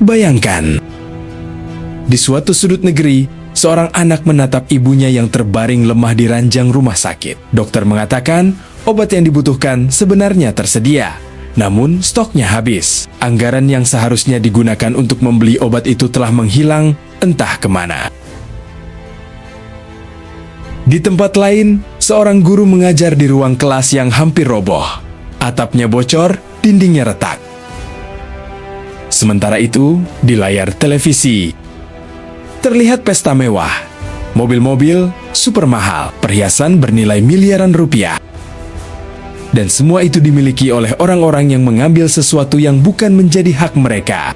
Bayangkan, di suatu sudut negeri, seorang anak menatap ibunya yang terbaring lemah di ranjang rumah sakit. Dokter mengatakan, obat yang dibutuhkan sebenarnya tersedia, namun stoknya habis. Anggaran yang seharusnya digunakan untuk membeli obat itu telah menghilang entah kemana. Di tempat lain, seorang guru mengajar di ruang kelas yang hampir roboh. Atapnya bocor, dindingnya retak. Sementara itu, di layar televisi, terlihat pesta mewah, mobil-mobil super mahal, perhiasan bernilai miliaran rupiah. Dan semua itu dimiliki oleh orang-orang yang mengambil sesuatu yang bukan menjadi hak mereka.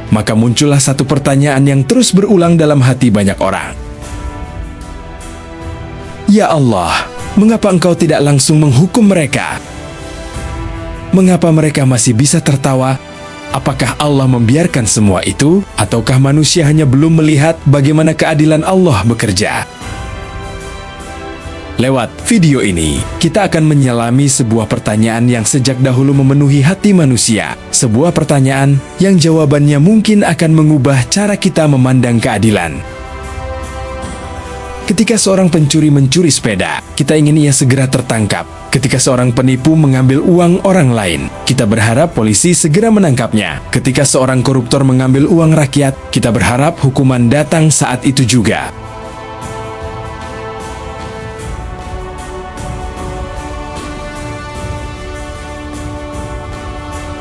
Maka muncullah satu pertanyaan yang terus berulang dalam hati banyak orang. Ya Allah, mengapa Engkau tidak langsung menghukum mereka? Mengapa mereka masih bisa tertawa? Apakah Allah membiarkan semua itu? Ataukah manusia hanya belum melihat bagaimana keadilan Allah bekerja? Lewat video ini, kita akan menyelami sebuah pertanyaan yang sejak dahulu memenuhi hati manusia. Sebuah pertanyaan yang jawabannya mungkin akan mengubah cara kita memandang keadilan. Ketika seorang pencuri mencuri sepeda, kita ingin ia segera tertangkap. Ketika seorang penipu mengambil uang orang lain, kita berharap polisi segera menangkapnya. Ketika seorang koruptor mengambil uang rakyat, kita berharap hukuman datang saat itu juga.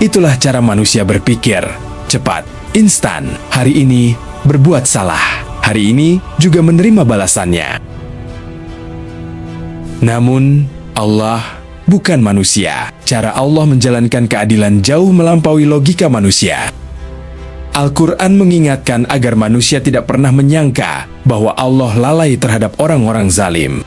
Itulah cara manusia berpikir, cepat, instan. Hari ini berbuat salah, hari ini juga menerima balasannya. Namun, Allah bukan manusia. Cara Allah menjalankan keadilan jauh melampaui logika manusia. Al-Quran mengingatkan agar manusia tidak pernah menyangka bahwa Allah lalai terhadap orang-orang zalim.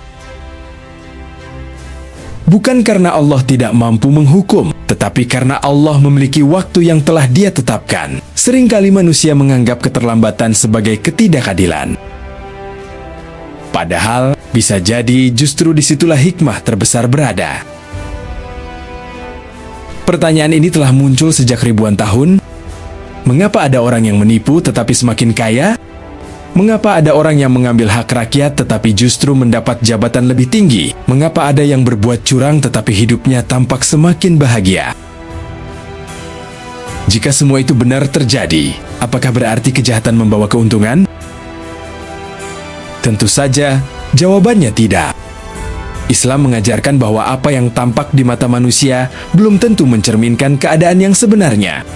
Bukan karena Allah tidak mampu menghukum, tetapi karena Allah memiliki waktu yang telah Dia tetapkan. Seringkali manusia menganggap keterlambatan sebagai ketidakadilan. Padahal, bisa jadi justru disitulah hikmah terbesar berada. Pertanyaan ini telah muncul sejak ribuan tahun. Mengapa ada orang yang menipu tetapi semakin kaya? Mengapa ada orang yang mengambil hak rakyat tetapi justru mendapat jabatan lebih tinggi? Mengapa ada yang berbuat curang tetapi hidupnya tampak semakin bahagia? Jika semua itu benar terjadi, apakah berarti kejahatan membawa keuntungan? Tentu saja, jawabannya tidak. Islam mengajarkan bahwa apa yang tampak di mata manusia belum tentu mencerminkan keadaan yang sebenarnya.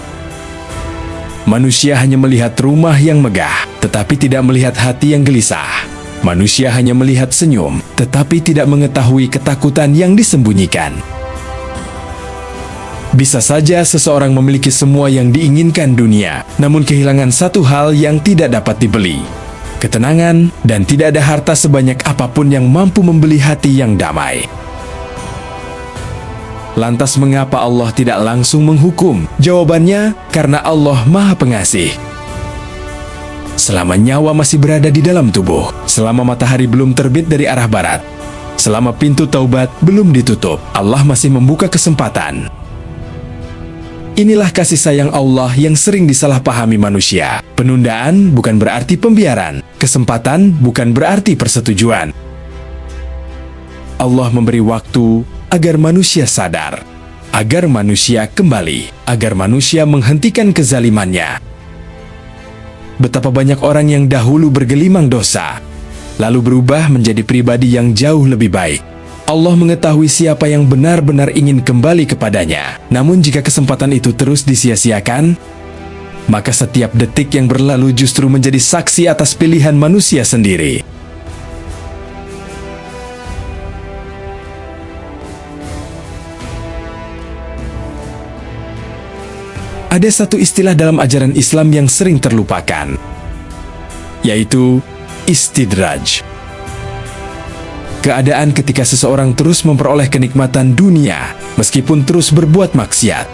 Manusia hanya melihat rumah yang megah, tetapi tidak melihat hati yang gelisah. Manusia hanya melihat senyum, tetapi tidak mengetahui ketakutan yang disembunyikan. Bisa saja seseorang memiliki semua yang diinginkan dunia, namun kehilangan satu hal yang tidak dapat dibeli: ketenangan, dan tidak ada harta sebanyak apapun yang mampu membeli hati yang damai. Lantas mengapa Allah tidak langsung menghukum? Jawabannya, karena Allah Maha Pengasih. Selama nyawa masih berada di dalam tubuh, selama matahari belum terbit dari arah barat, selama pintu taubat belum ditutup, Allah masih membuka kesempatan. Inilah kasih sayang Allah yang sering disalahpahami manusia. Penundaan bukan berarti pembiaran, kesempatan bukan berarti persetujuan. Allah memberi waktu agar manusia sadar, agar manusia kembali, agar manusia menghentikan kezalimannya. Betapa banyak orang yang dahulu bergelimang dosa, lalu berubah menjadi pribadi yang jauh lebih baik. Allah mengetahui siapa yang benar-benar ingin kembali kepadanya. Namun jika kesempatan itu terus disia-siakan, maka setiap detik yang berlalu justru menjadi saksi atas pilihan manusia sendiri. Ada satu istilah dalam ajaran Islam yang sering terlupakan, yaitu istidraj. Keadaan ketika seseorang terus memperoleh kenikmatan dunia, meskipun terus berbuat maksiat.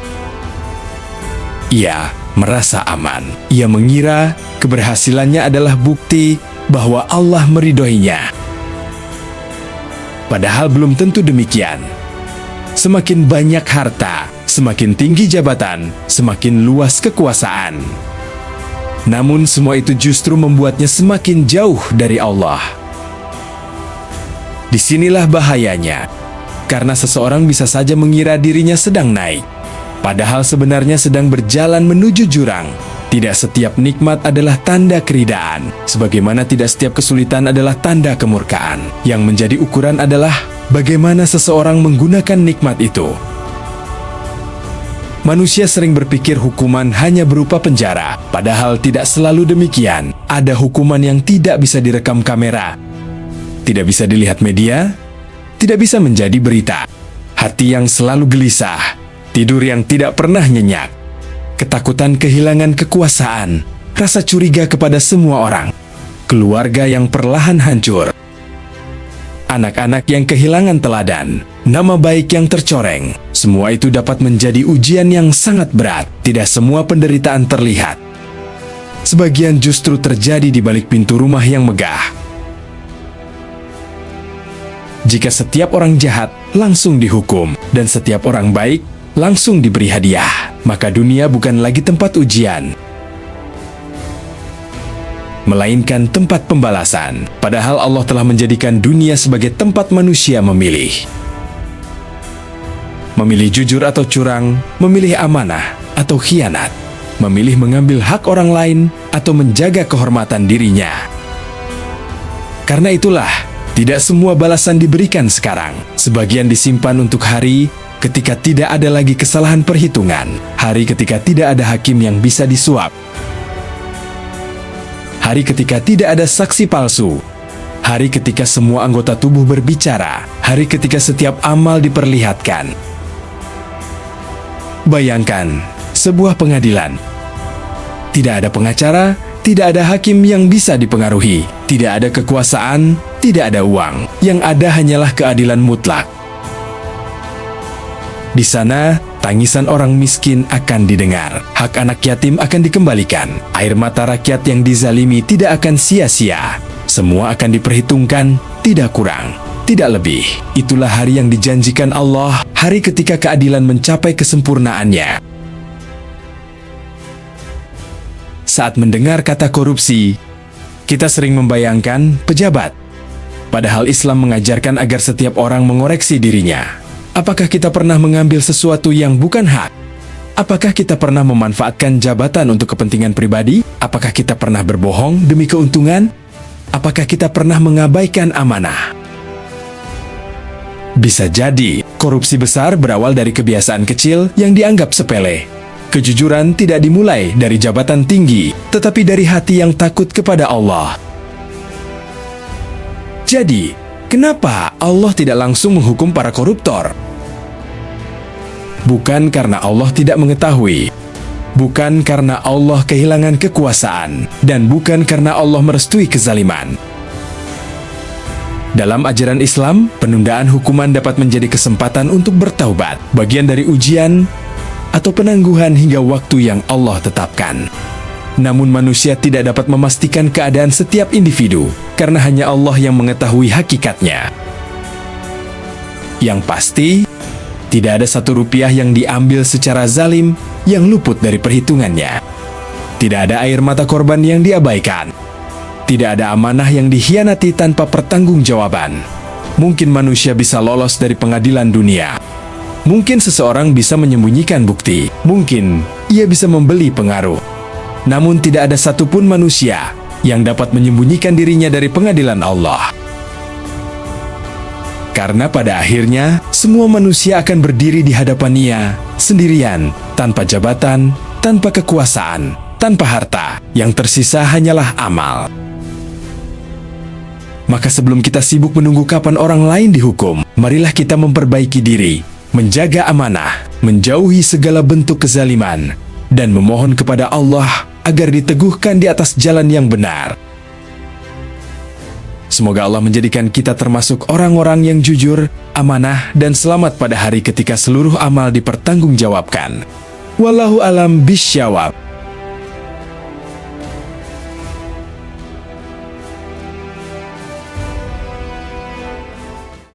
Ia merasa aman. Ia mengira keberhasilannya adalah bukti bahwa Allah meridhoinya. Padahal belum tentu demikian. Semakin banyak harta, Semakin tinggi jabatan, semakin luas kekuasaan. Namun semua itu justru membuatnya semakin jauh dari Allah. Disinilah bahayanya, karena seseorang bisa saja mengira dirinya sedang naik, padahal sebenarnya sedang berjalan menuju jurang. Tidak setiap nikmat adalah tanda keridaan, sebagaimana tidak setiap kesulitan adalah tanda kemurkaan. Yang menjadi ukuran adalah bagaimana seseorang menggunakan nikmat itu. Manusia sering berpikir hukuman hanya berupa penjara, padahal tidak selalu demikian. Ada hukuman yang tidak bisa direkam kamera, tidak bisa dilihat media, tidak bisa menjadi berita. Hati yang selalu gelisah, tidur yang tidak pernah nyenyak, ketakutan kehilangan kekuasaan, rasa curiga kepada semua orang, keluarga yang perlahan hancur, anak-anak yang kehilangan teladan, nama baik yang tercoreng. Semua itu dapat menjadi ujian yang sangat berat. Tidak semua penderitaan terlihat. Sebagian justru terjadi di balik pintu rumah yang megah. Jika setiap orang jahat langsung dihukum, dan setiap orang baik langsung diberi hadiah, maka dunia bukan lagi tempat ujian, melainkan tempat pembalasan. Padahal Allah telah menjadikan dunia sebagai tempat manusia memilih. Memilih jujur atau curang, memilih amanah atau khianat, memilih mengambil hak orang lain atau menjaga kehormatan dirinya. Karena itulah, tidak semua balasan diberikan sekarang. Sebagian disimpan untuk hari ketika tidak ada lagi kesalahan perhitungan, hari ketika tidak ada hakim yang bisa disuap, hari ketika tidak ada saksi palsu, hari ketika semua anggota tubuh berbicara, hari ketika setiap amal diperlihatkan. Bayangkan, sebuah pengadilan. Tidak ada pengacara, tidak ada hakim yang bisa dipengaruhi, tidak ada kekuasaan, tidak ada uang. Yang ada hanyalah keadilan mutlak. Di sana, tangisan orang miskin akan didengar, hak anak yatim akan dikembalikan, air mata rakyat yang dizalimi tidak akan sia-sia. Semua akan diperhitungkan, tidak kurang, tidak lebih. Itulah hari yang dijanjikan Allah, hari ketika keadilan mencapai kesempurnaannya. Saat mendengar kata korupsi, kita sering membayangkan pejabat. Padahal Islam mengajarkan agar setiap orang mengoreksi dirinya. Apakah kita pernah mengambil sesuatu yang bukan hak? Apakah kita pernah memanfaatkan jabatan untuk kepentingan pribadi? Apakah kita pernah berbohong demi keuntungan? Apakah kita pernah mengabaikan amanah? Bisa jadi, korupsi besar berawal dari kebiasaan kecil yang dianggap sepele. Kejujuran tidak dimulai dari jabatan tinggi, tetapi dari hati yang takut kepada Allah. Jadi, kenapa Allah tidak langsung menghukum para koruptor? Bukan karena Allah tidak mengetahui, bukan karena Allah kehilangan kekuasaan, dan bukan karena Allah merestui kezaliman. Dalam ajaran Islam, penundaan hukuman dapat menjadi kesempatan untuk bertaubat, bagian dari ujian atau penangguhan hingga waktu yang Allah tetapkan. Namun manusia tidak dapat memastikan keadaan setiap individu, karena hanya Allah yang mengetahui hakikatnya. Yang pasti, tidak ada satu rupiah yang diambil secara zalim yang luput dari perhitungannya. Tidak ada air mata korban yang diabaikan. Tidak ada amanah yang dikhianati tanpa pertanggungjawaban. Mungkin manusia bisa lolos dari pengadilan dunia. Mungkin seseorang bisa menyembunyikan bukti. Mungkin ia bisa membeli pengaruh. Namun tidak ada satupun manusia yang dapat menyembunyikan dirinya dari pengadilan Allah. Karena pada akhirnya, semua manusia akan berdiri di hadapan-Nya sendirian, tanpa jabatan, tanpa kekuasaan, tanpa harta. Yang tersisa hanyalah amal. Maka sebelum kita sibuk menunggu kapan orang lain dihukum, marilah kita memperbaiki diri, menjaga amanah, menjauhi segala bentuk kezaliman, dan memohon kepada Allah agar diteguhkan di atas jalan yang benar. Semoga Allah menjadikan kita termasuk orang-orang yang jujur, amanah, dan selamat pada hari ketika seluruh amal dipertanggungjawabkan. Wallahu alam bisyawab.